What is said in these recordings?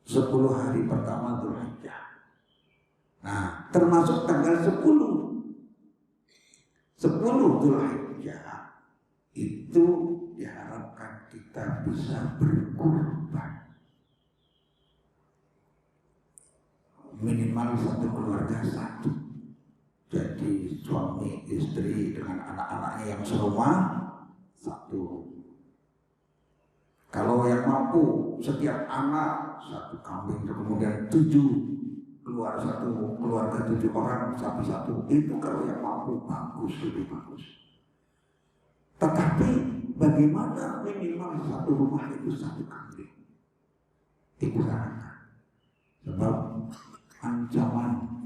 10 hari pertama Dzulhijjah. Nah, termasuk tanggal 10 Dzulhijjah itu diharapkan kita bisa berkurban. Minimal satu keluarga satu. Jadi suami istri dengan anak-anaknya yang serumah satu. Kalau yang mampu setiap anak satu kambing, kemudian 7 keluar satu keluarga 7 orang sapi satu. Itu kalau yang mampu bagus, lebih bagus. Tetapi bagaimana minimal satu rumah itu satu kambing? Diusahakan. Sebab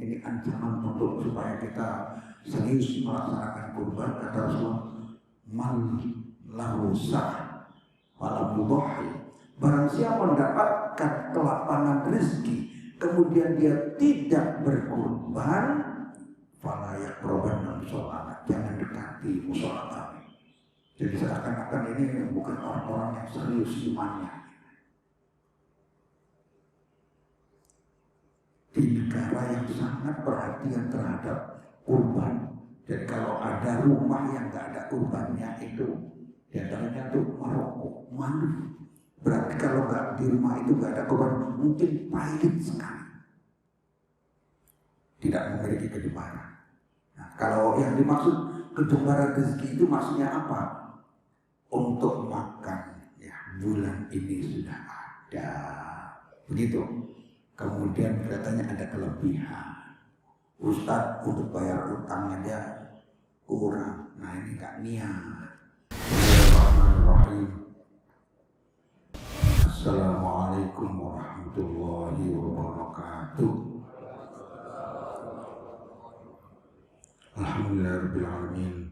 ini ancaman untuk supaya kita serius melaksanakan kurban. Kata Rasulullah, man lahu sah walam yudhi. Barang siapa mendapatkan kelapangan rezeki kemudian dia tidak berkurban, fala yaqrabanna mushollana, jangan dekati mushola kami. Jadi seakan-akan ini bukan orang-orang yang serius imannya. Di negara yang sangat perhatian terhadap kurban. Jadi kalau ada rumah yang nggak ada kurbannya itu, diantaranya tuh Maroko, Manu. Berarti kalau nggak di rumah itu nggak ada kurban, mungkin pahit sekali, tidak memiliki kejemparan. Nah, kalau yang dimaksud kejemparan rezeki itu maksudnya apa? Untuk makan, ya bulan ini sudah ada, begitu. Kemudian katanya ada kelebihan. Ustadz untuk bayar utangnya dia kurang. Nah ini gak niat. Bismillahirrahmanirrahim. Assalamualaikum warahmatullahi wabarakatuh. Alhamdulillahirabbil alamin.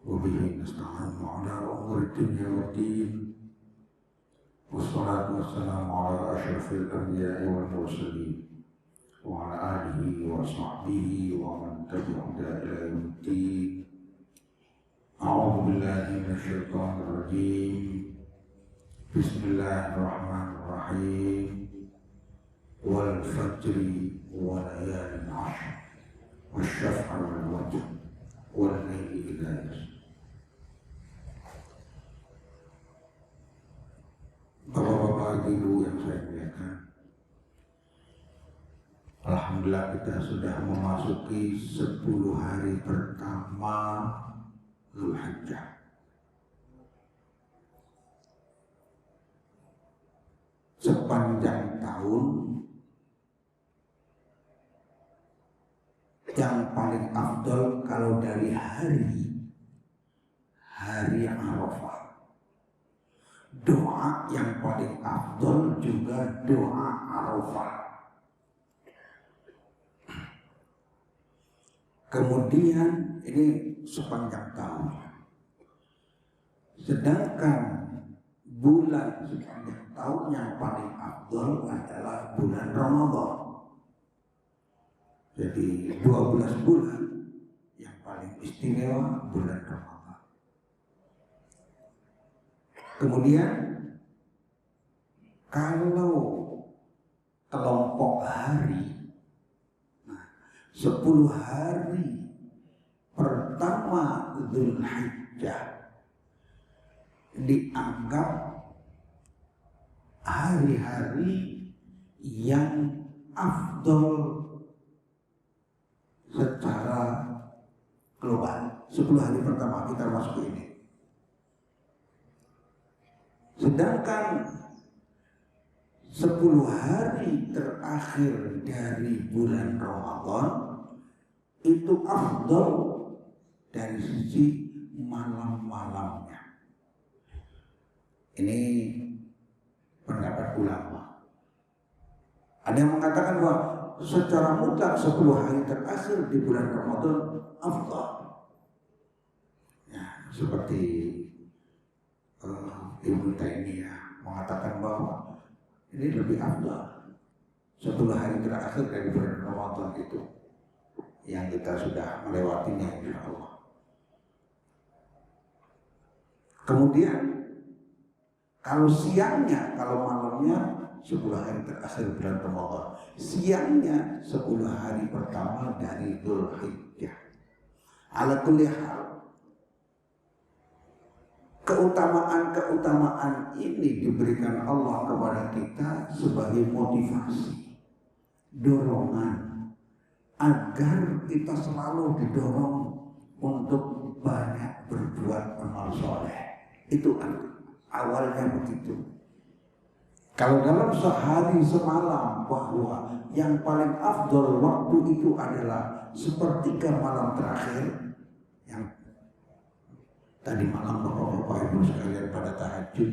Wa bihi nasta'inu ala umuri dunya waddin. Wassalatu wassalamu ala asyrafil anbiya'i wal mursalin wa ala alihi wa sahbihi wa man tabi'ahum ila yaumiddin. A'udzu billahi minasyaitonir rajim. Bismillahirrahmanirrahim. Wal fajri wa layalin 'ashr wasyaf'i wal watr wal layli idza yasr. Bapak-bapak, ibu yang saya muliakan, alhamdulillah kita sudah memasuki 10 hari pertama Dzulhijjah. Sepanjang tahun yang paling afdal kalau dari hari Arafah. Doa yang paling afdal juga doa Arafah. Kemudian ini sepanjang tahun. Sedangkan bulan sepanjang tahun yang paling afdal adalah bulan Ramadan. Jadi 12 bulan yang paling istimewa bulan Ramadan. Kemudian kalau kelompok hari, 10 hari pertama Dzulhijjah dianggap hari-hari yang afdal secara global. 10 hari pertama kita masuk ini. Sedangkan 10 hari terakhir dari bulan Ramadan itu afdal dari sisi malam-malamnya. Ini pendapat ulama. Ada yang mengatakan bahwa secara mutlak 10 hari terakhir di bulan Ramadan afdal. Ya, seperti Ibnu Taimiyah mengatakan bahwa ini lebih afdal 10 hari terakhir dari bulan Ramadan itu yang kita sudah melewatinya insya Allah. Kemudian kalau siangnya, kalau malamnya 10 hari terakhir bulan Ramadan, siangnya 10 hari pertama dari Dzulhijjah. Ala kulli hal, keutamaan ini diberikan Allah kepada kita sebagai motivasi, dorongan, agar kita selalu didorong untuk banyak berbuat amal soleh. Itu awalnya begitu. Kalau dalam sehari semalam, bahwa yang paling afdol waktu itu adalah sepertiga malam terakhir, yang tadi malam Bapak-bapak Ibu sekalian pada tahajud,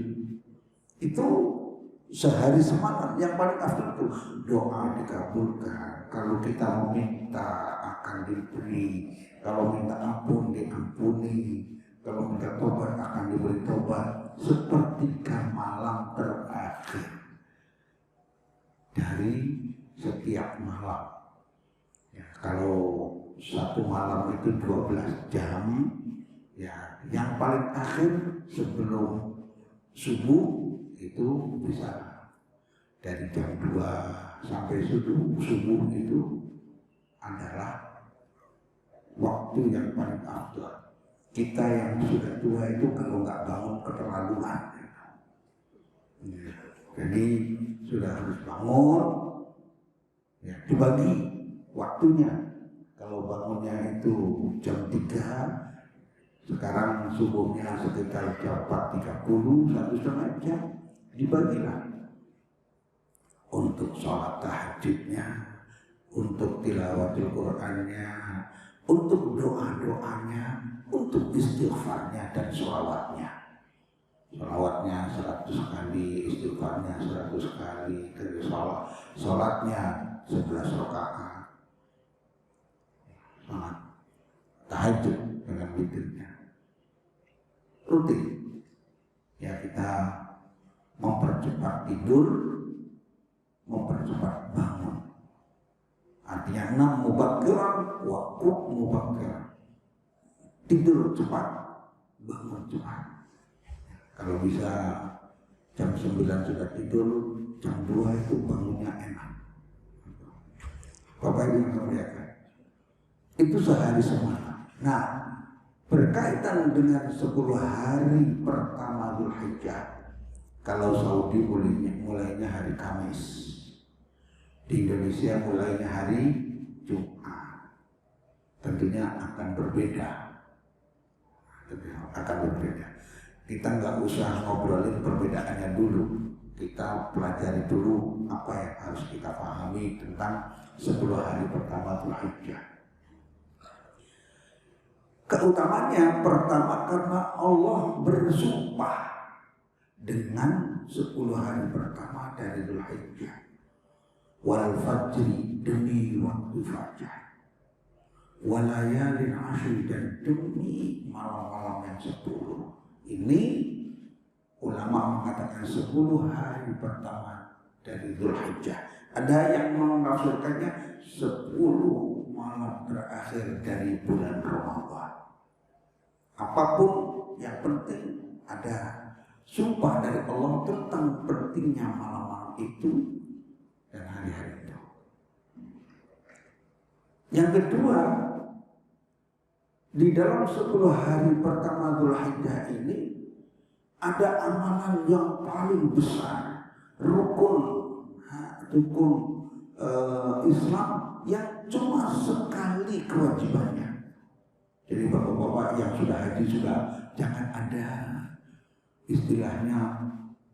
itu sehari semalam yang paling afdol itu doa dikabulkan. Kalau kita meminta akan diberi, kalau minta ampun diampuni, kalau minta tobat akan diberi tobat. Sepertiga malam terakhir dari setiap malam. Ya, kalau satu malam itu 12 jam, ya yang paling akhir sebelum subuh itu bisa dari jam 2 sampai subuh itu adalah waktu yang paling afdal. Kita yang sudah tua itu kalau nggak bangun keterlaluan. Jadi sudah harus bangun, ya, dibagi waktunya. Kalau bangunnya itu jam 3, sekarang subuhnya sekitar jam 4.30, 1,5 jam, dibagilah untuk sholat tahajudnya, untuk tilawatul Qur'annya, untuk doa-doanya, untuk istighfarnya dan sholawatnya. Sholawatnya 100 kali, istighfarnya 100 kali, dari sholatnya 11 rakaat. Sholat tahajud dengan witirnya rutin. Ya, kita mempercepat tidur, mempercepat bangun. Artinya 6 mubakkiran wa qum mubakkiran. Tidur cepat, bangun cepat. Kalau bisa jam 9 sudah tidur, jam 2 itu bangunnya enak. Bapak Ibu yang muliakan, itu sehari semalam. Nah, berkaitan dengan 10 hari pertama Dzulhijjah, kalau Saudi mulainya hari Kamis, di Indonesia mulainya hari Jumat, tentunya akan berbeda. Kita nggak usah ngobrolin perbedaannya dulu, kita pelajari dulu apa yang harus kita pahami tentang 10 hari pertama Dzulhijjah. Keutamaannya pertama karena Allah bersumpah dengan 10 hari pertama dari Dzulhijjah. Wal fajri, demi waktu fajar, walayalin ashri, dan demi malam-malam yang 10. Ini ulama mengatakan 10 hari pertama dari Dzulhijjah. Ada yang menafsirkannya 10 malam terakhir dari bulan Ramadan. Apapun yang penting ada sumpah dari Allah tentang pentingnya malam-malam itu dan hari-hari itu. Yang kedua, di dalam 10 hari pertama Dzulhijjah ini ada amalan yang paling besar, rukun Islam yang cuma sekali kewajibannya. Jadi bapak-bapak yang sudah haji juga jangan ada istilahnya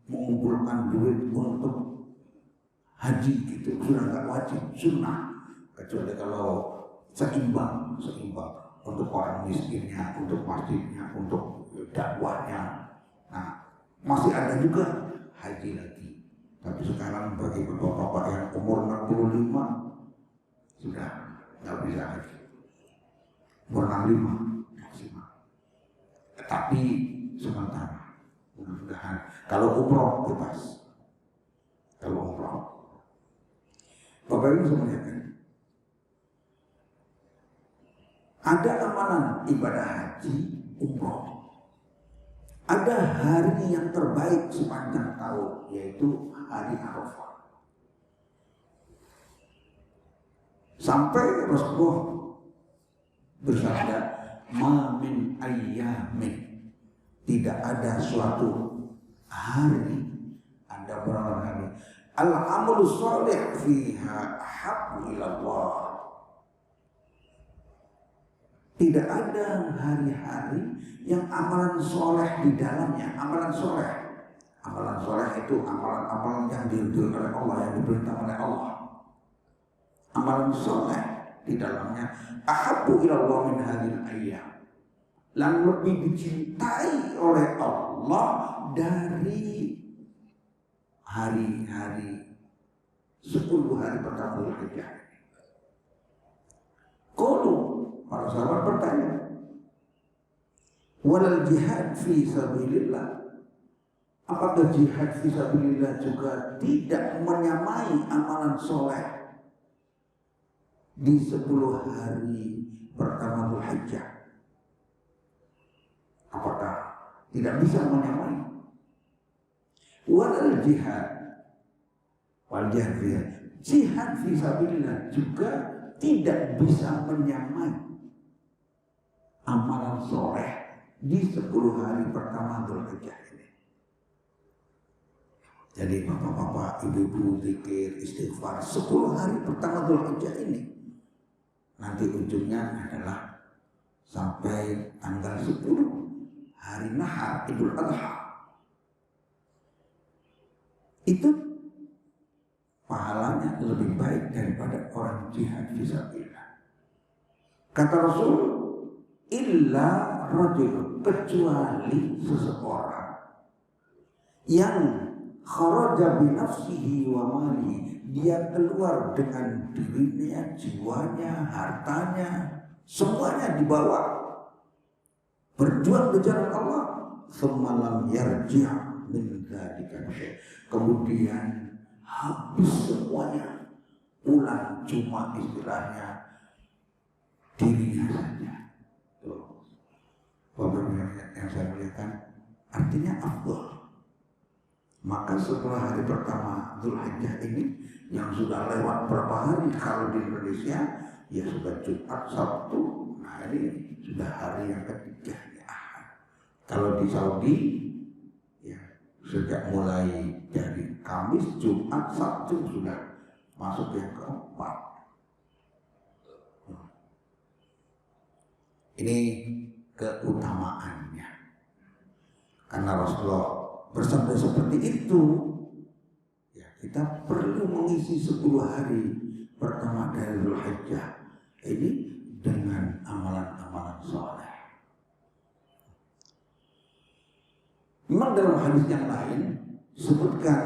mengumpulkan duit untuk haji gitu, sudah nggak wajib, sunnah, kecuali kalau seimbang untuk orang miskinnya, untuk masjidnya, untuk dakwahnya. Nah, masih ada juga haji lagi. Tapi sekarang bagi bapak-bapak yang umur 65 sudah nggak bisa haji. Umur 65 maksimal. Tapi sementara, mudah-mudahan kalau umroh bebas. Kalau umroh, Bapak Ibu semuanya, ada amalan ibadah haji, umroh. Ada hari yang terbaik sepanjang tahun, yaitu hari Arafah. Sampai Rasulullah bersabda, ma min ayyamin, tidak ada suatu hari, ada berapa hari, al-amalu sholih fiha ahabbu ilallah. Tidak ada hari-hari yang amalan soleh di dalamnya. Amalan soleh itu amalan-amalan yang diridhoi oleh Allah, yang diperintah oleh Allah. Amalan soleh di dalamnya ahabbu ilallah min hadhil ayyam, yang lebih dicintai oleh Allah dari hari-hari 10 hari pertama Dzulhijjah. Qalu, para sahabat bertanya, walal jihad fi sabilillah, apakah jihad fi sabilillah juga tidak menyamai amalan soleh di 10 hari pertama Dzulhijjah? Apakah tidak bisa menyamai? Walal jihad, wal jihad fi sabilillah juga tidak bisa menyamai amalan soleh di 10 hari pertama Dzulhijjah ini. Jadi bapak-bapak, ibu-ibu, zikir, istighfar 10 hari pertama Dzulhijjah ini, nanti ujungnya adalah sampai tanggal 10 hari Nahar, Idul Adha. Itu pahalanya lebih baik daripada orang jihad fisabilillah. Kata Rasul, illa rajul, kecuali seseorang yang kharaja bi nafsihi wa mali, dia keluar dengan dirinya, jiwanya, hartanya, semuanya dibawa, berjuang di jalan Allah, semalam yarji' min dzalika syai', kemudian habis semuanya, pulang cuma istilahnya dirinya saja. Tuh, bapak yang saya muliakan, artinya afdal. Maka setelah hari pertama Dzulhijjah ini, yang sudah lewat berapa hari, kalau di Indonesia ya sudah Jumat, Sabtu, nah ini sudah hari yang ketiga ya. Kalau di Saudi ya sejak mulai dari Kamis, Jumat, Sabtu sudah masuk yang keempat. Ini keutamaannya, karena Rasulullah bersabda seperti itu. Ya, kita perlu mengisi 10 hari pertama dari Dzulhijjah ini dengan amalan-amalan soleh. Memang dalam hadis yang lain disebutkan,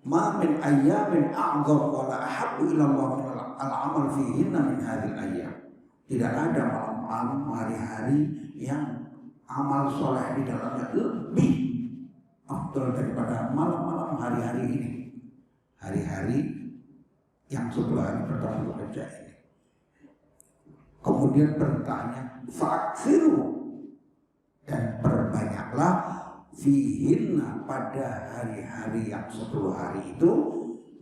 ma min ayyamin a'dzam wa la ahabbu ila Allah min al-amal fihinna min hadhil ayyam. Tidak ada malam-malam, hari-hari yang amal soleh di dalamnya lebih afdal daripada malam-malam hari-hari ini. Hari-hari yang 10 hari pertama Dzulhijjah ini. Kemudian perintahnya faksiru, dan perbanyaklah fihinna, pada hari-hari yang 10 hari itu,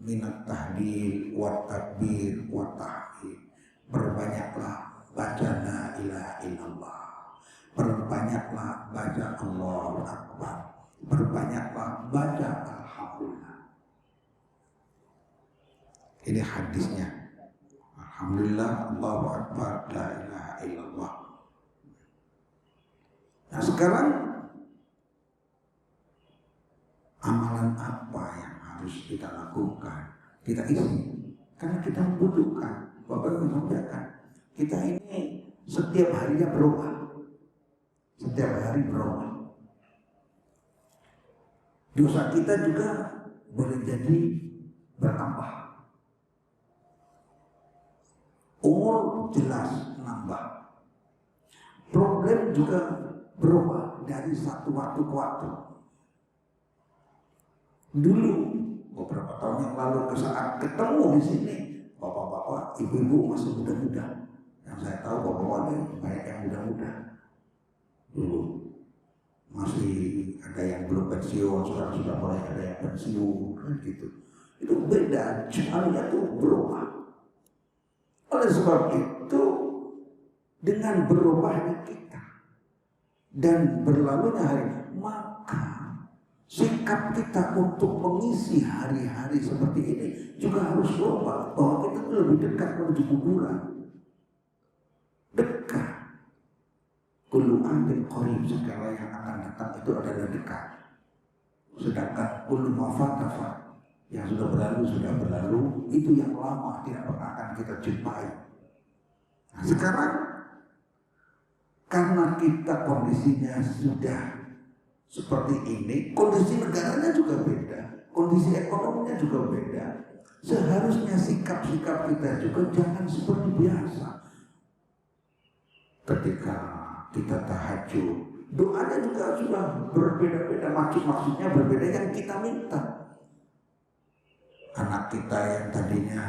minat tahlil wa takbir wa tahmid. Perbanyaklah baca la ilaha illallah, perbanyaklah baca Allahu Akbar, perbanyaklah baca alhamdulillah. Ini hadisnya. Alhamdulillah, Allahu Akbar, la ilaha illallah. Nah sekarang amalan apa yang harus kita lakukan, kita isi, karena kita membutuhkan. Bapak menyampaikan, kita ini setiap harinya berubah, setiap hari berubah. Dosa kita juga boleh jadi bertambah. Umur jelas nambah. Problem juga berubah dari satu waktu ke waktu. Dulu beberapa tahun yang lalu, saat ketemu di sini, bapak-bapak, ibu-ibu masih muda-muda. Yang saya tahu bapak-bapak ini banyak yang muda-muda. Dulu masih ada yang belum pensiun, sekarang sudah mulai ada yang pensiun, kan gitu. Itu beda, caranya tuh berubah. Oleh sebab itu, dengan berubahnya kita dan berlalunya hari, maka sikap kita untuk mengisi hari-hari seperti ini juga harus berubah, bahwa kita lebih dekat menuju kuburan. Dekat. Kullu amrin qarib, segala yang akan datang itu adalah dekat. Sedangkan kullu ma fata, yang sudah berlalu, itu yang lama tidak pernah akan kita jumpai. Nah, sekarang karena kita kondisinya sudah seperti ini, kondisi negaranya juga beda, kondisi ekonominya juga beda. Seharusnya sikap-sikap kita juga jangan seperti biasa. Ketika kita tahajud, doanya juga sudah berbeda-beda, maksudnya berbeda yang kita minta. Anak kita yang tadinya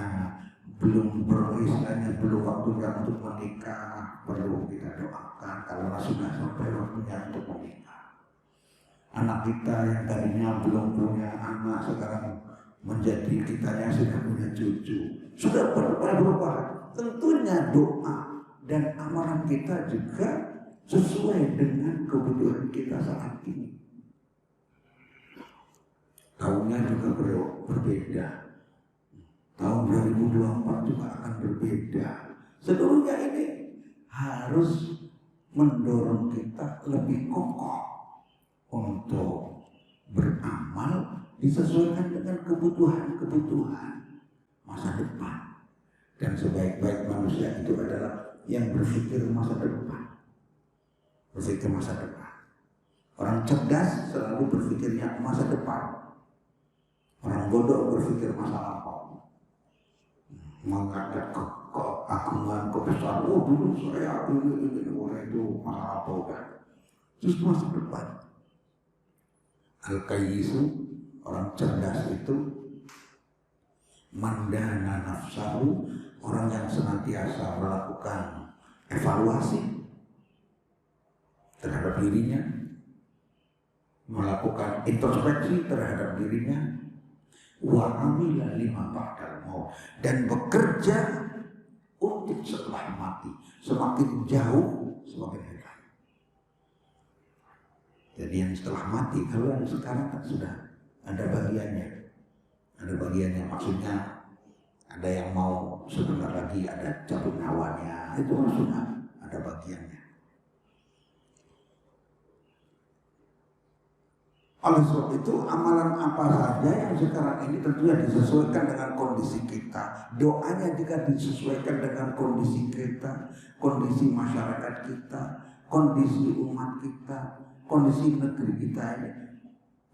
belum waktunya untuk menikah, perlu kita doakan kalau sudah sampai waktunya untuk menikah. Anak kita yang tadinya belum punya anak, sekarang menjadi kitanya sudah punya cucu, sudah berubah. Tentunya doa dan amalan kita juga sesuai dengan kebutuhan kita saat ini. Tahunnya juga berbeda. Tahun 2024 juga akan berbeda. Seluruhnya ini harus mendorong kita lebih kokoh untuk beramal disesuaikan dengan kebutuhan masa depan. Dan sebaik-baik manusia itu adalah yang berpikir masa depan. Berpikir masa depan. Orang cerdas selalu berpikirnya masa depan. Orang bodoh berpikir masa lampau. Mengangkat keagungan, kebesaran. Oh dulu saya ini orang itu masa lampau kan. Justru masa depan. Al-Qayyisu, orang cerdas itu mandana nafsahu, orang yang senantiasa melakukan evaluasi terhadap dirinya, melakukan introspeksi terhadap dirinya, wa amila lima ba'dal maut, dan bekerja untuk setelah mati. Semakin jauh semakin hebat. Jadi yang setelah mati, kalau yang sekarang kan sudah ada bagiannya, maksudnya ada yang mau sebentar lagi ada cabut nyawanya, itu sudah ada bagiannya. Oleh sebab itu, amalan apa saja yang sekarang ini tentunya disesuaikan dengan kondisi kita. Doanya juga disesuaikan dengan kondisi kita, kondisi masyarakat kita, kondisi umat kita, kondisi negeri kita ini.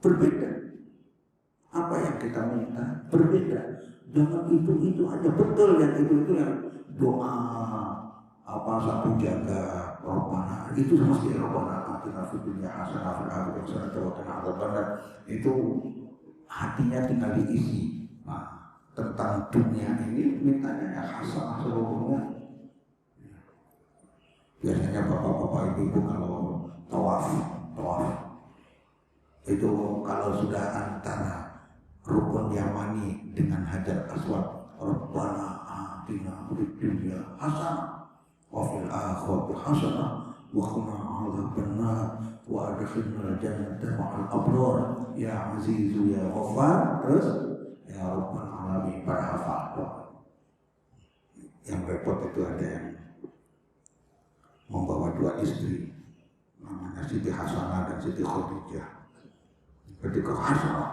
Berbeda. Apa yang kita minta berbeda. Jangan itu aja, betul yang itu yang doa satu jaga Rabbana, itu mesti Rabbana atina fid dunya hasanah wa fil akhirati hasanah wa qina adzabannar. Itu hatinya tinggal diisi. Nah, tentang dunia ini mintanya ya hasanah seluruhnya. Biasanya bapak-bapak ibu-ibu kalau tawaf itu kalau sudah antara rukun Yamani dengan Hajar Aswad, Rabbana atina fid dunya hasanah wa fil akhirati hasanah wa qina adzabannar wa adkhilnal jannata ma'al abrar ya azizu ya ghaffar. Terus ya rabbal alamin, para hafal. Yang repot itu ada yang membawa dua istri, namanya Siti Hasanah dan Siti Khadijah. Ketika Hasanah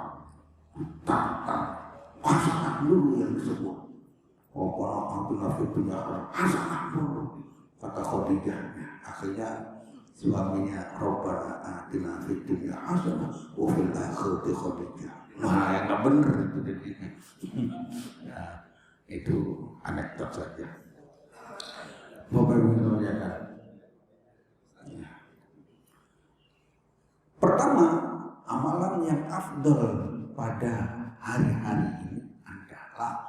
Hasanah dulu yang disebut, Rabbana atina fid dunya hasanah dulu, kata Khadijahnya. Akhirnya suaminya Rabbana atina fid dunya hasanah wa fil akhirati Khadijah. Nah, yang nggak bener itu jadinya. Nah, itu anekdot saja. Bapak Ibu sekalian. Pertama, amalan yang afdal pada hari-hari ini adalah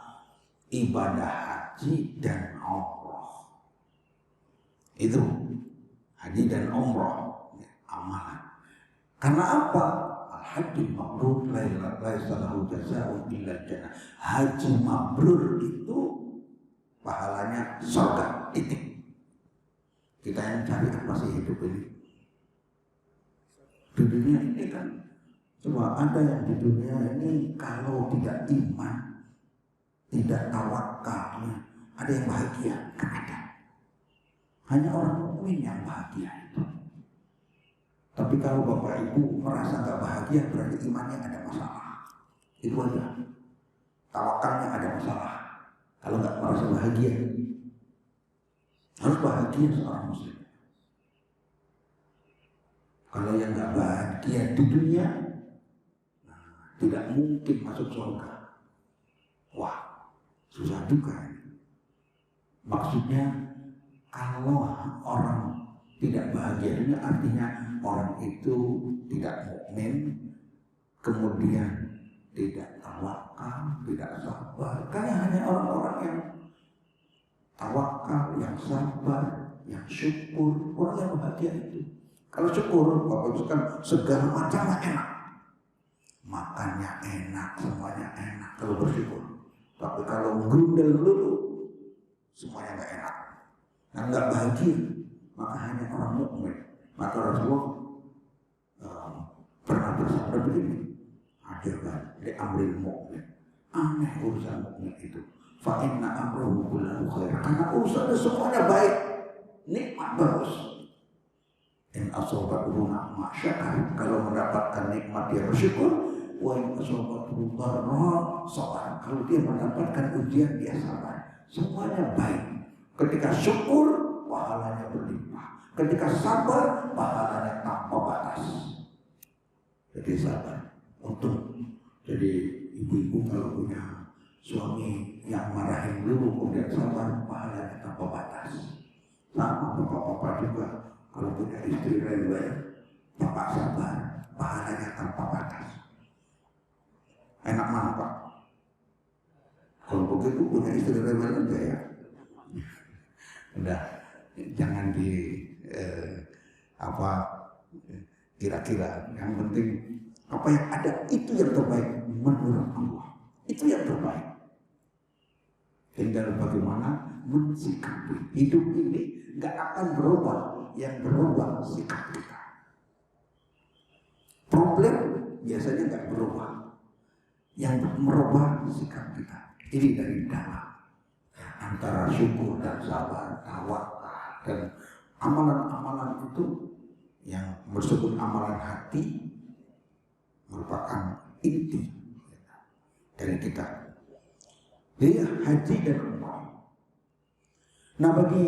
ibadah haji dan umroh. Itu haji dan umroh amalan. Karena apa? Al-hajjul mabrur laisa lahu jazaa'un illa jannah. Haji mabrur itu pahalanya surga, titik. Kita yang cari apa sih hidup ini? Di dunia ini kan, coba ada yang di dunia ini kalau tidak iman, tidak tawakal, ada yang bahagia? Kan ada. Hanya orang mukmin yang bahagia itu. Tapi kalau Bapak Ibu merasa nggak bahagia, berarti imannya ada masalah. Itu aja. Tawakalnya ada masalah. Kalau nggak merasa bahagia, harus bahagia seorang muslim. Kalau yang nggak bahagia di dunia, tidak mungkin masuk surga. Wah, susah juga. Maksudnya kalau orang tidak bahagia ini artinya orang itu tidak mukmin, kemudian tidak tawakal, tidak sabar. Karena hanya orang-orang yang tawakal, yang sabar, yang syukur, orang yang bahagia itu. Kalau syukur, Bapak Ibu kan segala macamnya enak, makannya enak, semuanya enak kalau bersyukur. Tapi kalau grundel dulu, semuanya nggak enak, dan nggak bahagia. Maka hanya orang mukmin. Maka Rasulullah pernah bersabda begini, ajaban li amril mukmin, aneh urusan mukmin itu. Fa inna amrahu kullahu khair, karena urusannya semuanya baik, nikmat bagus. In asobathu ni'mah syakar, kalau mendapatkan nikmat dia bersyukur. Wa in asobathu dharra sabar, kalau dia mendapatkan ujian dia sabar. Semuanya baik. Ketika syukur, pahalanya berlimpah. Ketika sabar, pahalanya tanpa batas. Jadi sabar. Untung. Jadi ibu-ibu kalau punya suami yang marahin dulu kemudian sabar, pahalanya tanpa batas. Sama bapak-bapak juga. Kalau punya istri rela, bapak sabar, pahalanya tanpa batas. Enak mana Pak? Kalau begitu punya istri rela aja ya. Udah, jangan kira-kira. Yang penting apa yang ada itu yang terbaik menurut Allah. Itu yang terbaik. Tinggal bagaimana mensikapi hidup ini, nggak akan berubah. Yang berubah sikap kita. Problem biasanya nggak berubah. Yang merubah sikap kita. Ini dari dalam. Antara syukur dan sabar, tawakal dan amalan-amalan itu yang disebut amalan hati merupakan inti dari kita. Jadi haji dan umrah. Nah bagi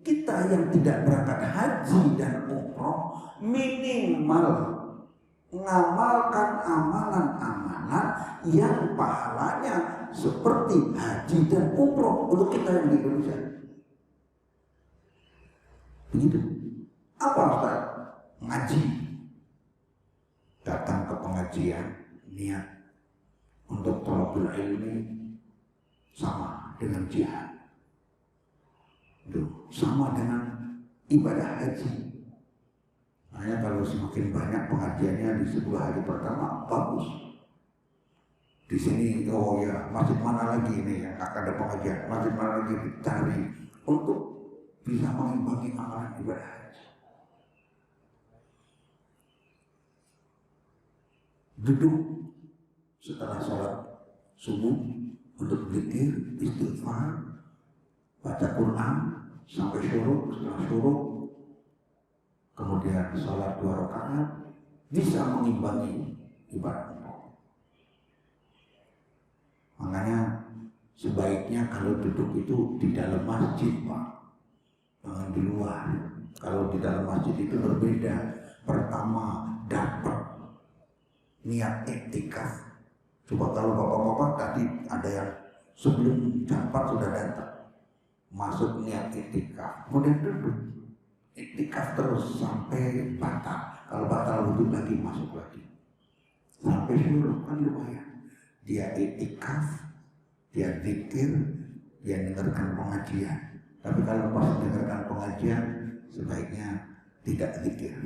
kita yang tidak berangkat haji dan umrah, minimal mengamalkan amalan-amalan yang pahalanya seperti haji dan umrah untuk kita yang di Indonesia. Begitu. Apa Ustaz? Ngaji. Datang ke pengajian, niat untuk thalabul ilmi sama dengan jihad. Itu sama dengan ibadah haji. Makanya kalau semakin banyak pengajiannya di 10 hari pertama, bagus. Di sini, oh ya, masjid mana lagi nih yang akan ada pengajian, masjid mana lagi dicari untuk bisa mengimbangi amalan ibadah haji. Duduk setelah sholat subuh untuk zikir, istighfar, baca Quran sampai syuruk, setelah syuruk kemudian sholat 2 rakaat, bisa mengimbangi ibadah. Makanya sebaiknya kalau duduk itu di dalam masjid Pak, jangan di luar. Kalau di dalam masjid itu berbeda. Pertama dapat niat iktikaf. Coba kalau bapak-bapak tadi ada yang sebelum jam 4 sudah datang, masuk niat iktikaf, kemudian duduk iktikaf terus sampai batal. Kalau batal duduk lagi, masuk lagi sampai syuruk, kan lumayan. Dia iktikaf, dia zikir, dia dengarkan pengajian. Tapi kalau pas dengarkan pengajian, sebaiknya tidak zikir.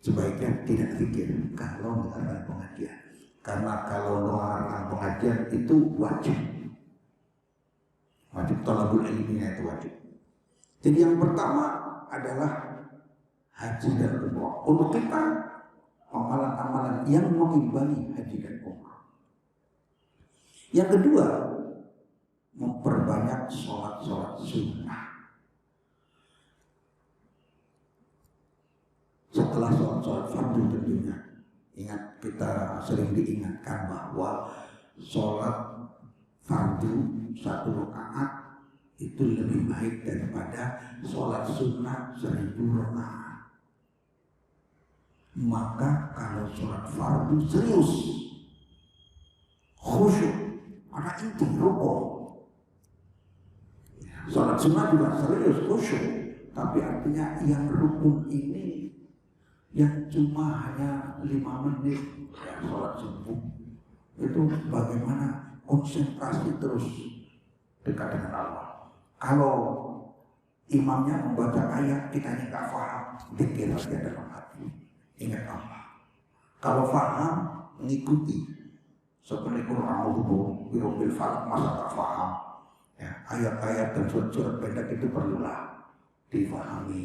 Sebaiknya tidak zikir kalau dengarkan pengajian. Karena kalau dengarkan pengajian itu wajib. Wajib thalabul ilminya itu wajib. Jadi yang pertama adalah haji dan umrah. Untuk kita amalan-amalan yang mengimbangi haji dan umrah. Yang kedua, memperbanyak sholat-sholat sunnah. Setelah sholat-sholat fardu tentunya. Ingat, kita sering diingatkan bahwa sholat fardu 1 rakaat itu lebih baik daripada sholat sunnah 1000 rakaat. Maka kalau sholat fardu serius, khusyuk, ada inti rukun. Sholat sunnah juga serius, khusyuk, tapi artinya yang rukun ini yang cuma hanya 5 menit ya, sholat subuh itu bagaimana konsentrasi terus dekat dengan Allah. Kalau imamnya membaca ayat kita nggak paham, zikir aja dalam hati, ingat Allah. Kalau paham, mengikuti seperti Quran birbil falak, masa tak paham ya, ayat-ayat dan surat-surat pendek itu perlulah difahami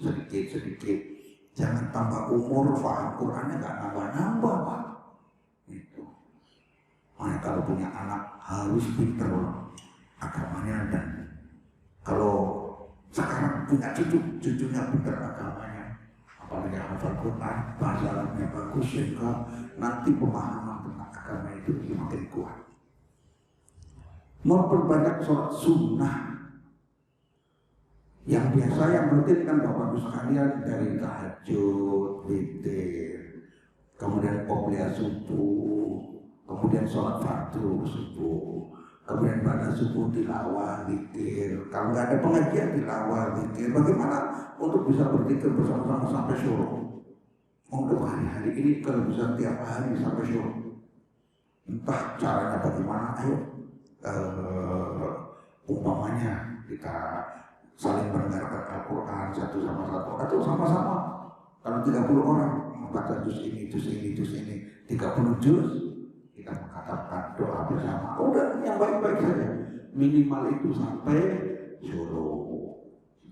sedikit-sedikit. Jangan tambah umur, faham Qurannya gak nambah-nambah, Pak. Itu. Makanya kalau punya anak harus pinter agamanya, dan kalau sekarang punya cucunya pinter agamanya, apalagi hafal Quran, bahasa Arabnya bagus, sehingga nanti pemahaman tentang agama itu semakin kuat. Memperbanyak sholat sunnah. Yang biasa yang rutin kan Bapak Ibu sekalian dari tahajud, witir, kemudian qobliyah subuh, kemudian sholat fardu subuh, kemudian pada subuh tilawah, witir. Kalau nggak ada pengajian tilawah, witir. Bagaimana untuk bisa berzikir bersama-sama sampai syuruk? Untuk hari-hari ini kalau bisa tiap hari sampai syuruk. Entah caranya bagaimana, ayo umpamanya kita saling mendengarkan Al-Quran satu sama satu atau sama-sama. Kalau 30 orang membaca juz ini, 30 juz, kita mengatakan doa bersama. Udah yang baik-baik saja. Minimal itu sampai syuruk.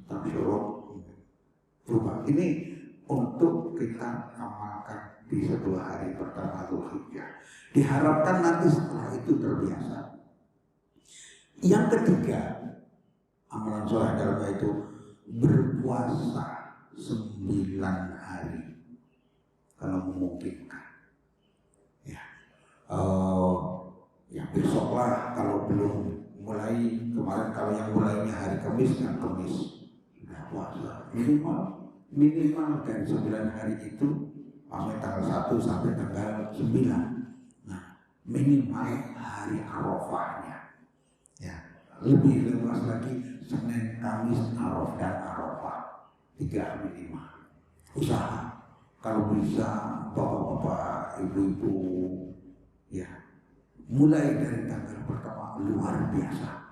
Sampai syuruk berubah. Ini untuk kita amalkan di 1 hari pertama Dzulhijjah. Diharapkan nanti setelah itu terbiasa. Yang ketiga, amalan sholat dalamnya itu berpuasa 9 hari kalau memungkinkan. Ya besoklah kalau belum mulai. Kemarin kalau yang mulainya hari Kamis kan Kamis sudah puasa minimal dari 9 hari itu sampai tanggal 1 sampai tanggal 9. Nah minimal hari Arafahnya ya, lebih luas lagi Senin, Kamis, Arafah dan Arafah 3 minimal. Usaha kalau bisa bapak-bapak, ibu-ibu ya mulai dari tanggal pertama luar biasa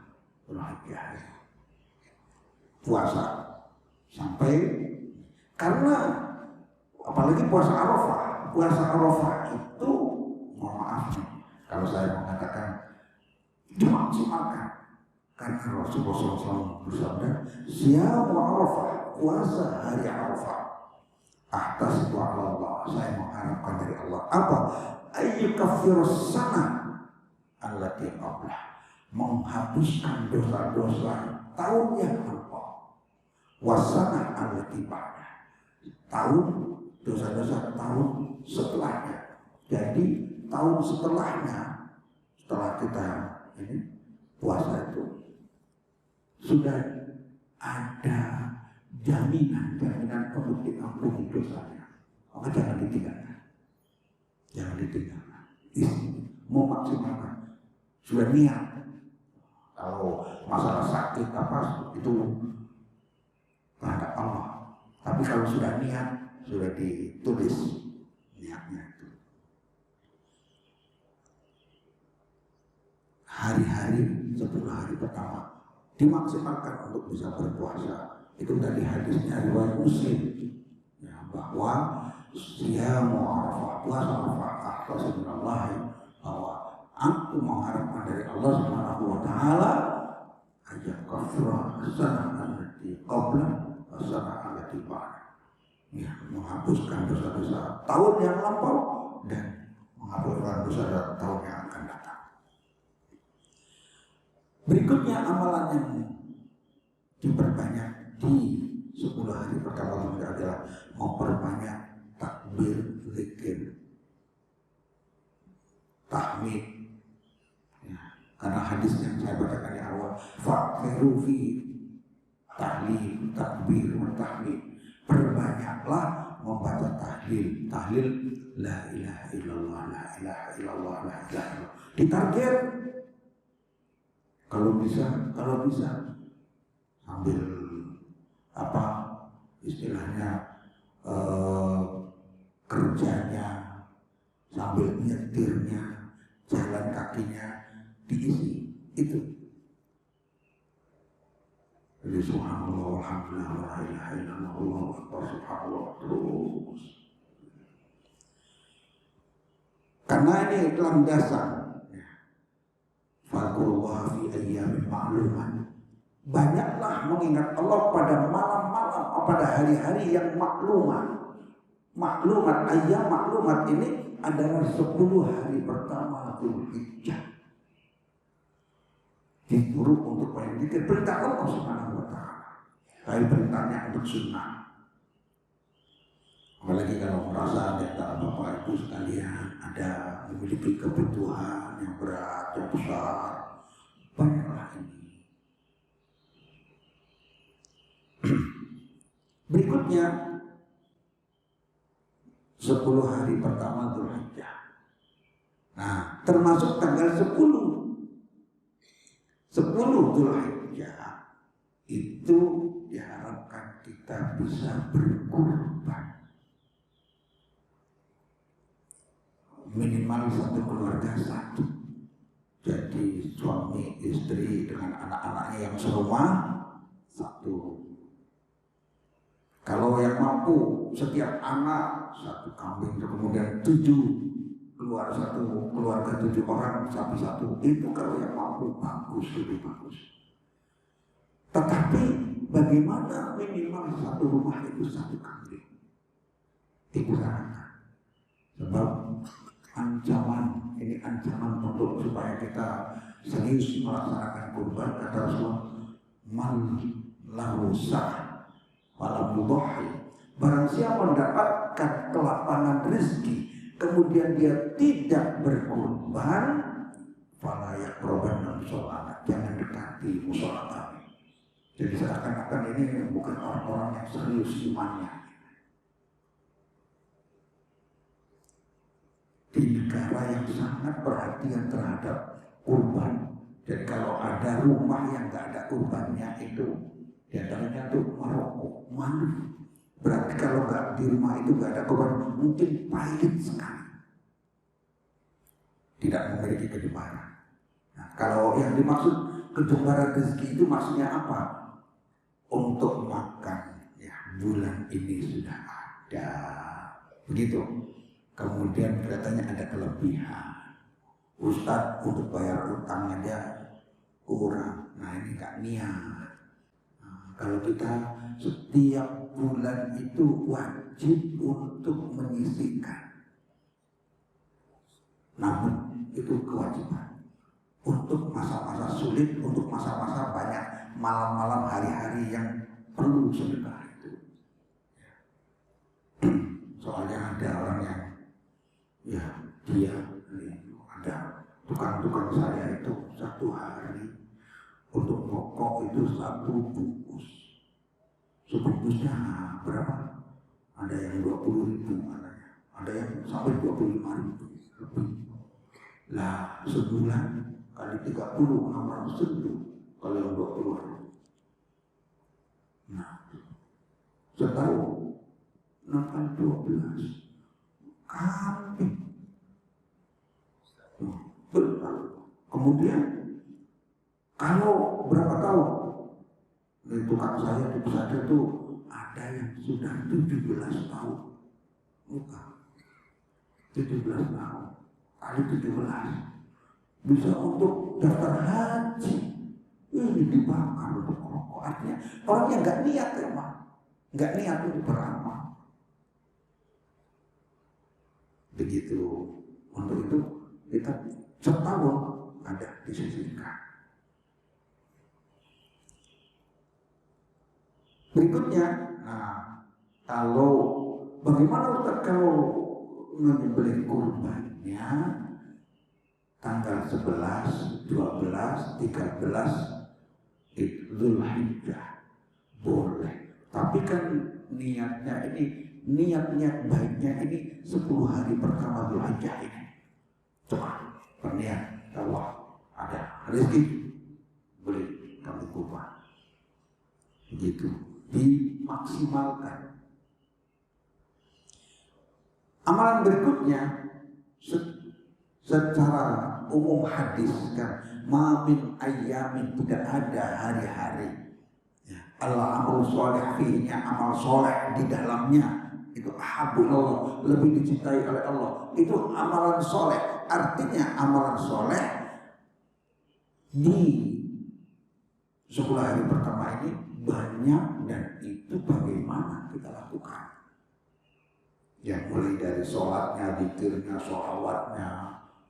puasa sampai, karena apalagi puasa Arafah itu mohon maaf kalau saya mengatakan dimaksimalkan. Karena Rasulullah SAW bersabda, "Siyamu Arafah, puasa hari Arafah. Atas doa Allah, saya mengharapkan dari Allah apa? Ayyukaffirus sana allati qablah, menghapuskan dosa-dosa tahun yang lampau. Wasana allati ba'dah, tahun dosa-dosa tahun setelahnya. Jadi tahun setelahnya, setelah kita ini puasa itu sudah ada jaminan untuk diampuni dosanya. Maka jangan ditinggalkan. Memaksimalkan. Sudah niat. Kalau masalah sakit apa itu kehendak Allah. Tapi kalau sudah niat, sudah ditulis niatnya itu. Hari-hari 10 hari pertama dimaksimalkan untuk bisa berpuasa. Itu dari hadisnya riwayat Muslim ya, bahwa siyamu Arafah, puasa Arafah, akhtasibunallah, bahwa aku mengharapkan dari Allah Subhanahu wa taala ayat kafra sanah allati qabla sanah allati ba'da. Ya, menghapuskan dosa-dosa tahun yang lampau dan menghapuskan dosa tahun yang akan datang. Berikutnya amalan yang diperbanyak di 10 hari pertama adalah memperbanyak takbir, zikir, tahmid. Ya, karena hadis yang saya bacakan di awal, fakiru fi tahlil, takbir, tahmid. Perbanyaklah membaca tahlil, tahlil la ilaha illallah, la ilaha illallah, la ilaha illallah. Ditarget kalau bisa sambil apa istilahnya kerjanya, sambil nyetirnya, jalan kakinya diisi itu. Jadi subhanallah, alhamdulillah, la ilaha illallah, Allahu akbar, subhanallah terus. Karena ini landasan. Fadhkurullah fi ayyamin ma'lumat. Banyaklah mengingat Allah pada malam-malam, pada hari-hari yang maklumat. Maklumat, ayyam maklumat ini adalah 10 hari pertama Dzulhijjah. Disuruh untuk berzikir, perintah Allah Subhanahu wa taala. Tapi perintahnya untuk sunnah. Apalagi kalau merasa ada Bapak Ibu sekalian ada memiliki kebutuhan yang berat, yang besar, banyaklah ini. Berikutnya 10 hari pertama Dzulhijjah. Nah, termasuk tanggal 10 Dzulhijjah itu diharapkan kita bisa berkurban. Minimal satu keluarga satu. Jadi suami istri dengan anak-anaknya yang serumah satu. Kalau yang mampu setiap anak satu kambing, kemudian 7 keluar satu keluarga 7 orang sapi satu. Itu kalau yang mampu bagus, lebih bagus. Tetapi bagaimana minimal satu rumah itu satu kambing? Diusahakan. Sebab ancaman untuk supaya kita serius melaksanakan kurban, kata Rasulullah, man lahu sah walam yudhi. Barang siapa mendapatkan kelapangan rezeki kemudian dia tidak berkurban, fala yaqrabanna musholana, jangan dekati mushola kami. Jadi seakan-akan ini bukan orang-orang yang serius imannya. Di negara yang sangat perhatian terhadap kurban. Jadi kalau ada rumah yang nggak ada kurbannya itu, diantaranya itu Maroko, Manu. Berarti kalau nggak di rumah itu nggak ada kurban, mungkin pahit sekali. Tidak memiliki kejemparan. Nah, kalau yang dimaksud kejemparan rezeki itu maksudnya apa? Untuk makan, ya bulan ini sudah ada, begitu. Kemudian kelihatannya ada kelebihan. Ustadz untuk bayar utang aja kurang. Nah ini gak niat. Nah, kalau kita setiap bulan itu wajib untuk menyisihkan. Namun itu kewajiban. Untuk masa-masa sulit, untuk masa-masa banyak malam-malam hari-hari yang perlu sedekah itu. Soalnya ada orang yang ya dia ada tukang-tukang saya itu 1 hari untuk rokok itu 1 bungkus. Sebungkusnya berapa? Ada yang 20.000 ada yang sampai 25.000 lebih. Lah sebulan kali 30 600.000 kalau yang 20 hari. Nah setahun 12 kambing. Kemudian kalau berapa tahun? Tukang saya di pesantren itu ada yang sudah 17 tahun. Bukan 17 tahun kali 17 bisa untuk daftar haji. ini dibakar untuk rokok. Artinya orang yang nggak niat emang, nggak niat untuk beramal. Begitu. Untuk itu kita setahun ada disisihkan. Berikutnya, nah, kalau bagaimana Ustaz kalau menyembelih kurbannya tanggal 11, 12, 13 Dzulhijjah boleh. Tapi kan niatnya ini, niat baiknya ini 10 hari pertama Dzulhijjah ini. Coba berniat, Allah ada rezeki beli kami kurban. Begitu, dimaksimalkan. Amalan berikutnya secara umum hadis kan, mamin ayamin, tidak ada hari-hari Allah amal soleh fi'nya, amal soleh di dalamnya itu ahabullah, lebih dicintai oleh Allah. Itu amalan soleh. Artinya amalan soleh di 10 hari pertama ini banyak, dan itu bagaimana kita lakukan. Yang mulai dari sholatnya, zikirnya, sholawatnya,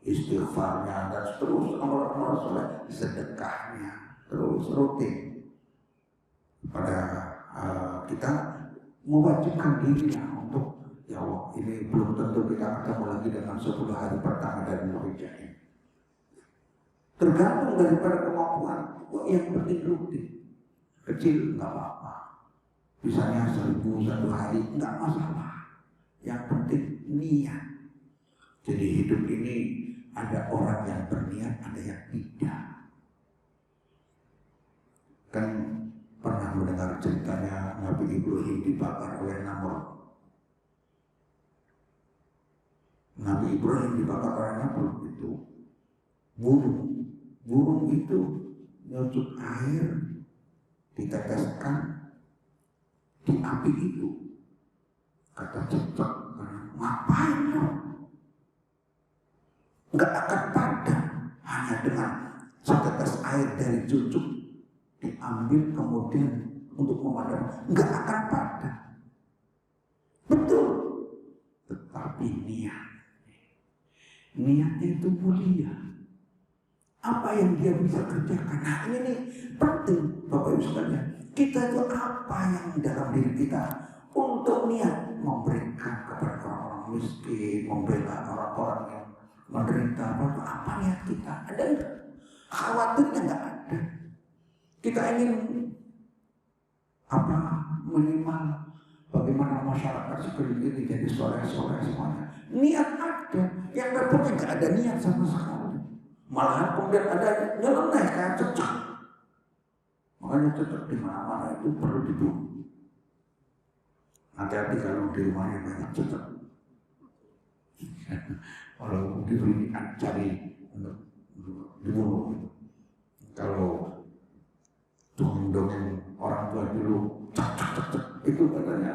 istighfarnya, dan terus amalan-amalan soleh, sedekahnya, terus rutin. Pada kita mewajibkan diri untuk, ya Allah, ini belum tentu kita ketemu lagi dengan 10 hari pertama dari Dzulhijjah ini. Tergantung daripada kemampuan. Yang penting rutin. Kecil nggak apa-apa. Misalnya 1000 1 hari nggak masalah. Yang penting niat. Jadi hidup ini ada orang yang berniat, ada yang tidak. Kan pernah mendengar ceritanya Nabi Ibrahim dibakar oleh Namrud. Nabi Ibrahim dibakar oleh Namrud itu burung itu nyucuk air, diteteskan di api itu. Kata cecok, ngapain lo? Nggak akan padam hanya dengan setetes air dari cucuk diambil kemudian untuk memadam, nggak akan padam. Betul. Tetapi niatnya itu mulia. Apa yang dia bisa kerjakan? Nah ini nih penting Bapak Ibu sekalian. Kita itu apa yang dalam diri kita untuk niat memberikan kepada orang-orang miskin, membela orang-orang yang menderita. Apa niat kita? Ada enggak? Khawatirnya nggak ada. Kita ingin apa, minimal bagaimana masyarakat sekeliling ini jadi soleh-soleh semuanya. Niat ada, yang terpenting nggak ada niat sama sekali. Malahan kemudian ada nyeleneh kayak cecak. Makanya cecak di mana-mana itu perlu dibunuh. Hati-hati kalau di rumahnya banyak cecak. Kalau diberi cari untuk dibunuh. Kalau dongeng orang tua dulu itu katanya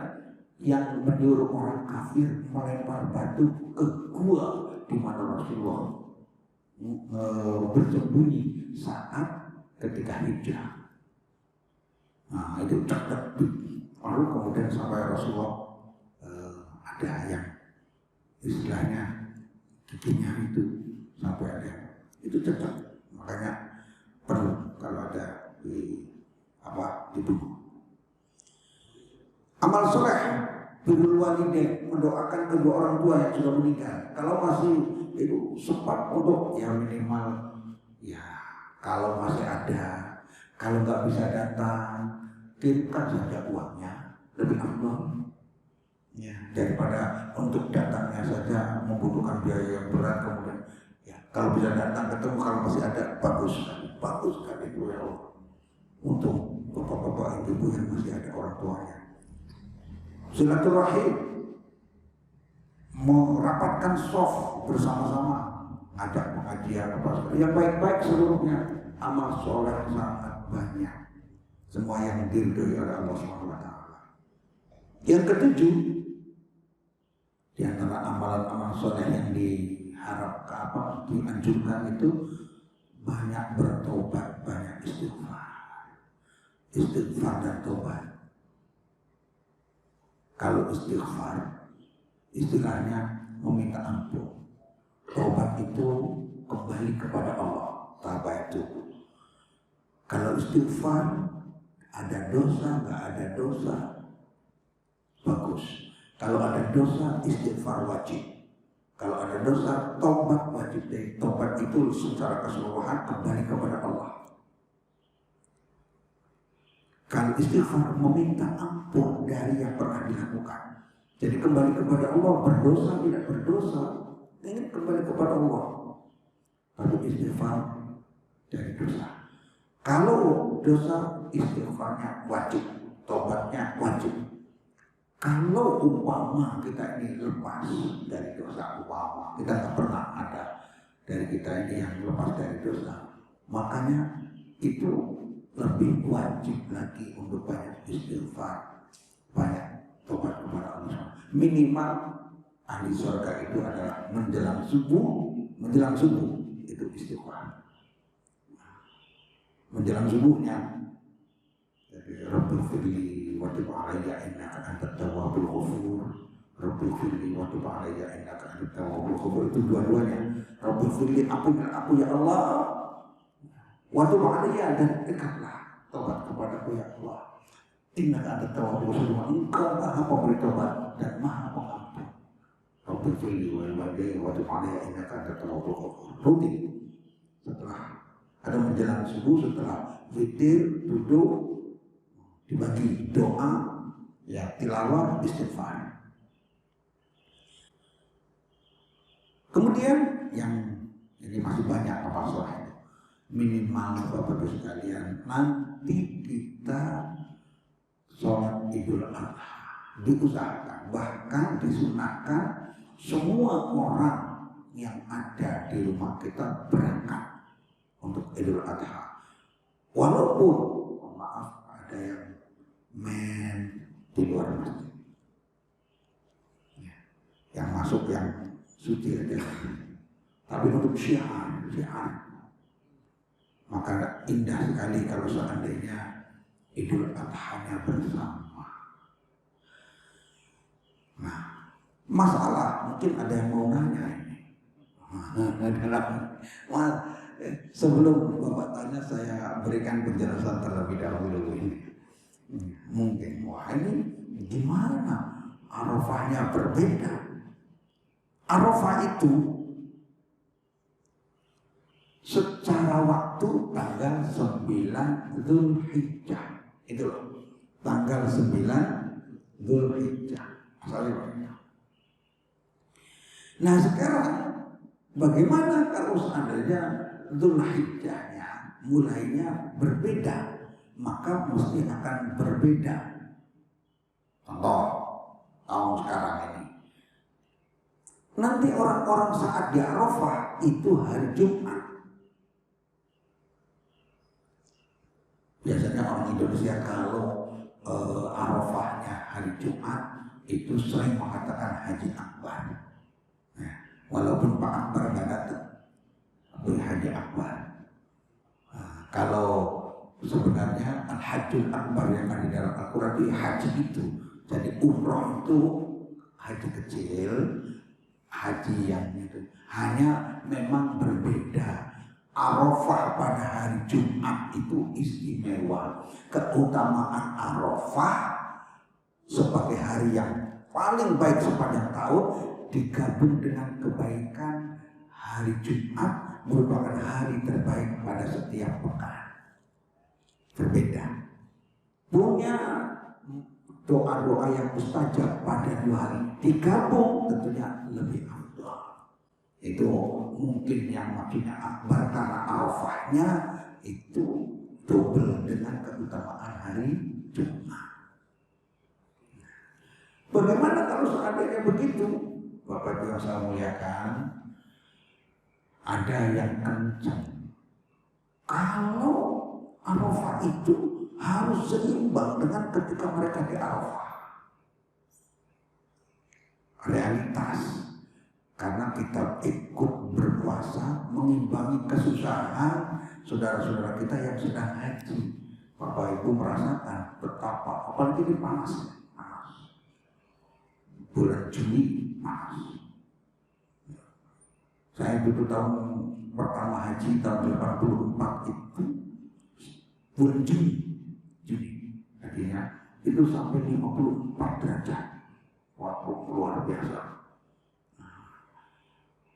yang menyuruh orang kafir melempar batu ke gua di mana Rasulullah bersembunyi saat ketika hijrah. Nah itu cepat. Lalu kemudian sampai Rasulullah ada yang istilahnya giginya itu sampai ada itu cepat. Makanya perlu kalau ada dibunuh. Amal soleh birrul walidain, mendoakan kedua orang tua yang sudah meninggal. Kalau masih itu sempat untuk ya minimal ya kalau masih ada, kalau nggak bisa datang kirimkan saja uangnya, lebih afdal ya daripada untuk datangnya saja membutuhkan biaya yang berat. Kemudian ya kalau bisa datang ketemu, kalau masih ada bagus sekali itu ya Allah. Untuk bapak-bapak ibu yang masih ada orang tuanya. Silaturahim, merapatkan soft bersama-sama, ada pengajian apa yang baik-baik seluruhnya. Amal soleh sangat banyak, semua yang diridhoi oleh Allah SWT. Yang ketujuh, di antara amalan-amal soleh yang diharapkan dianjurkan itu banyak bertobat, banyak istighfar dan tobat. Kalau istighfar istilahnya meminta ampun, tobat itu kembali kepada Allah, tabatu. Kalau istighfar ada dosa, nggak ada dosa, bagus. Kalau ada dosa, istighfar wajib. Kalau ada dosa, tobat wajib. Tobat itu secara keseluruhan kembali kepada Allah. Kalau istighfar meminta ampun dari yang pernah dilakukan. Jadi kembali kepada Allah, berdosa tidak berdosa, ingin kembali kepada Allah. Lalu istighfar dari dosa. Kalau dosa, istighfarnya wajib, tobatnya wajib. Kalau umpama kita ini lepas dari dosa, umpama kita nggak pernah ada dari kita ini yang lepas dari dosa, makanya itu lebih wajib lagi untuk banyak istighfar, banyak tobat kepada Allah. Minimal ahli surga itu adalah menjelang subuh itu istighfar. Menjelang subuhnya, jadi Rabbi firli wa tub alayya innaka antat tawwabul ghafur. Rabbi firli wa tub alayya innaka antat tawwabul ghafur. Itu dua-duanya. Rabbi firli, ampunilah aku ya Allah. Wa tub alayya, dan dekatlah tobat kepadaku ya Allah. Innaka antat tawwabul ghafur. Engkau Maha pemberi tobat dan Maha pengampun. Rabbi firli wa tub alayya innaka antat tawwabul ghafur. Rutin setelah ada menjelang subuh, setelah witir, duduk, dibagi doa, ya tilawah, istighfar. Kemudian yang ini masih banyak masalah itu. Minimal Bapak Ibu sekalian, nanti kita sholat Idul Adha diusahakan, bahkan disunahkan semua orang yang ada di rumah kita berangkat untuk Idul Adha. Walaupun maaf ada yang di luar masjid, yang masuk yang suci aja, tapi untuk syiar, maka indah sekali kalau seandainya Idul Adha-nya bersama. Nah, masalah mungkin ada yang mau nanya ini. Sebelum Bapak tanya, saya berikan penjelasan terlebih dahulu ini. Mungkin, wah ini gimana? Arafahnya berbeda. Arafah itu secara waktu tanggal 9 Dzulhijjah. Itu loh, tanggal 9 Dzulhijjah. Nah sekarang bagaimana kalau seandainya Dzulhijjahnya mulainya berbeda, maka mesti akan berbeda. Contoh tahun sekarang ini, nanti orang-orang saat di Arafah itu hari Jumat. Biasanya orang Indonesia kalau Arafahnya hari Jumat itu sering mengatakan Haji Akbar. Nah, walaupun Pak Akbar nggak datang, Haji Akbar. Nah, kalau sebenarnya Al-Hajjul Akbar yang ada di dalam Al-Quran itu haji itu. Jadi umroh itu haji kecil, haji yang itu. Hanya memang berbeda. Arafah pada hari Jumat itu istimewa. Keutamaan Arafah sebagai hari yang paling baik sepanjang tahun digabung dengan kebaikan hari Jumat merupakan hari terbaik pada setiap pekan. Berbeda. Punya doa-doa yang mustajab pada 2 hari. Digabung tentunya lebih afdal. Itu mungkin yang maksudnya akbar karena Arafahnya itu double dengan keutamaan hari Jumat. Bagaimana kalau seandainya begitu? Bapak Ibu yang saya muliakan, ada yang kencang. Kalau Arafah itu harus seimbang dengan ketika mereka di Arafah. Realitas, karena kita ikut berpuasa mengimbangi kesusahan saudara-saudara kita yang sedang haji. Bapak Ibu merasakan betapa, apalagi ini panas. Bulan Juni panas. Saya dulu tahun pertama haji tahun 84 itu bulan Juni. Artinya itu sampai 54 derajat. Waktu luar biasa.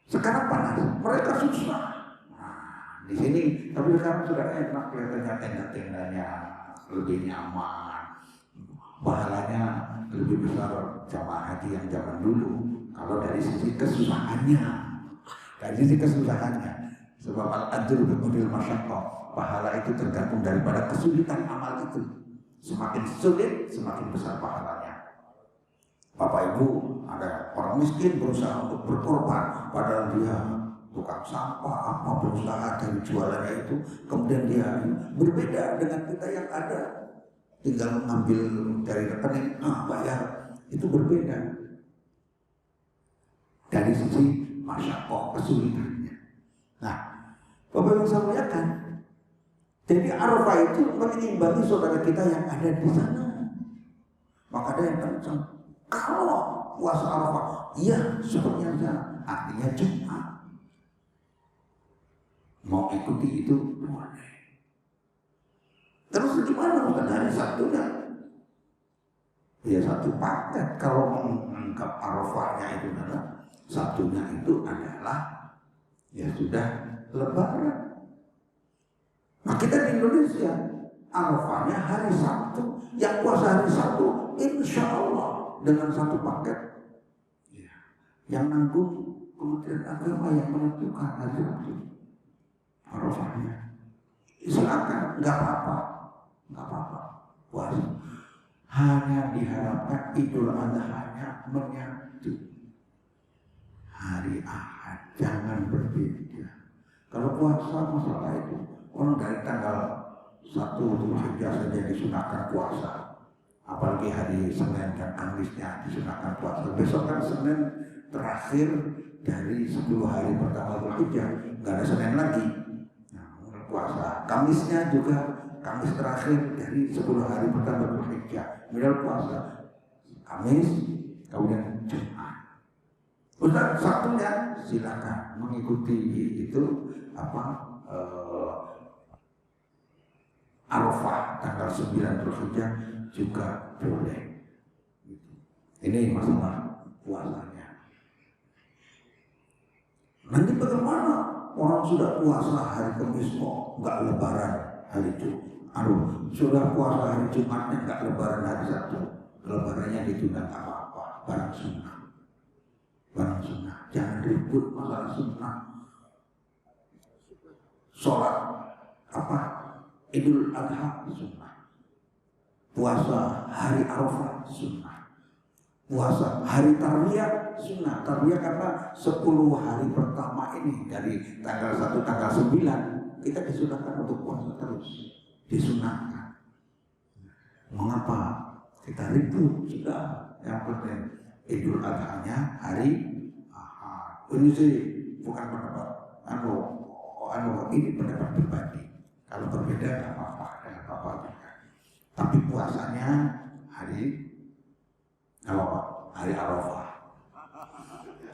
Sekarang panas, mereka susah. Di sini, tapi sekarang sudah enak, kelihatannya tenda-tendanya lebih nyaman, pahalanya lebih besar jamaah haji yang zaman dulu. Kalau dari sisi kesusahannya, sebab al-ajru bi-qadril masyaqqah, pahala itu tergantung daripada kesulitan amal itu. Semakin sulit, semakin besar pahalanya. Bapak Ibu, ada orang miskin berusaha untuk berkorban, padahal dia tukang sampah, apa berusaha dari jualannya itu, kemudian dia berbeda dengan kita yang ada, tinggal mengambil dari rekening, bayar, itu berbeda. Dari sisi masyaqqah, kesulitannya. Nah, Bapak Ibu saya muliakan, jadi Arafah itu menimbangi saudara kita yang ada di sana. Maka ada yang kencang. Kalau puasa Arafah, iya seperti yang sana, artinya Jumat. Mau ikuti itu boleh. Terus gimana bukan hari Sabtunya? Ya satu paket. Kalau menganggap Arafahnya itu adalah Sabtunya itu adalah ya sudah Lebaran. Nah kita di Indonesia Arafahnya hari Sabtu, yang puasa hari Sabtu insya Allah dengan satu paket ya. Yang nanggung Kementerian Agama yang menentukan hari Sabtu Arafahnya. Silakan, nggak apa-apa puasa. Hanya diharapkan Idul Adha-nya menyatu hari Ahad, jangan berbeda. Kalau puasa masalah itu orang dari tanggal 1 Dzulhijjah saja disunahkan puasa, apalagi hari Senin dan Kamisnya disunahkan puasa. Besok kan Senin terakhir dari 10 hari pertama Dzulhijjah, nggak ada Senin lagi. Puasa. Kamisnya juga Kamis terakhir dari 10 hari pertama Dzulhijjah. Kemudian puasa Kamis, kemudian Jumat. Ustaz, Sabtunya silakan mengikuti itu Arafah tanggal 9 Dzulhijjah juga boleh. Ini masalah puasanya. Nanti bagaimana? Orang sudah puasa hari Kamis kok nggak Lebaran hari Jumat. Sudah puasa hari Jumatnya nggak Lebaran hari Sabtu. Lebarannya ditunda apa-apa. Barang sunnah. Jangan ribut masalah sunnah. Sholat Idul Adha sunnah. Puasa hari Arafah sunnah. Puasa hari Tarwiyah sunnah. Tarwiyah karena 10 hari pertama ini dari tanggal 1 tanggal 9 kita disunahkan untuk puasa terus. Disunahkan. Mengapa kita ribut? Sudah yang penting Idul Adha-nya hari Ahad. Ini sih bukan pendapat ini pendapat pribadi. Kalau berbeda nggak apa-apa juga. Tapi puasanya hari Arafah.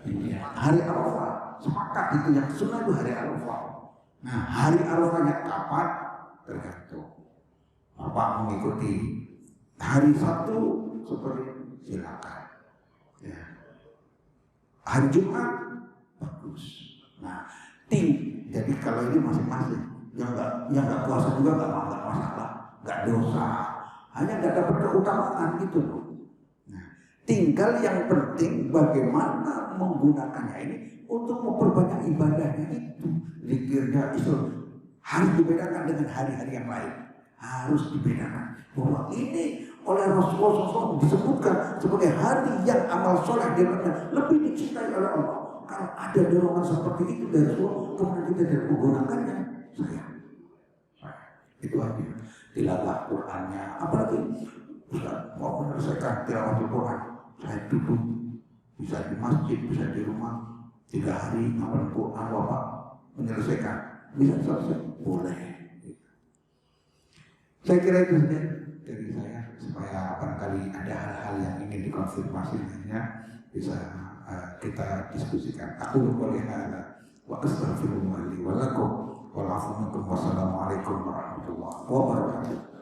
Iya, hari Arafah. Sepakat itu yang sunnah itu hari Arafah. Nah, hari Arafahnya kapan? Tergantung. Bapak mengikuti hari Sabtu seperti silakan. Ya. Hari Jumat bagus. Nah, jadi kalau ini masing-masing. Yang nggak puasa juga nggak masalah, nggak dosa. Hanya nggak dapat keutamaan gitu loh. Tinggal yang penting bagaimana menggunakannya ini untuk memperbanyak ibadahnya itu. Zikirnya itu harus dibedakan dengan hari-hari yang lain. Harus dibedakan bahwa ini oleh Rasulullah SAW disebutkan sebagai hari yang amal soleh dia lebih dicintai oleh Allah. Kalau ada dorongan seperti itu dari Rasulullah, kemudian kita tidak menggunakannya, sayang. Itu aja. Tilawah Qur'annya, apalagi Ustaz mau menyelesaikan tilawah Quran. Saya duduk, bisa di masjid, bisa di rumah, 3 hari ngapalin Quran, Bapak menyelesaikan, bisa selesai, boleh. Saya kira itu saja dari saya, supaya barangkali ada hal-hal yang ingin dikonfirmasi lainnya bisa kita diskusikan. Aku boleh ada wa astaghfirullah li wa lakum wa afu minkum. Wassalamualaikum warahmatullahi wabarakatuh.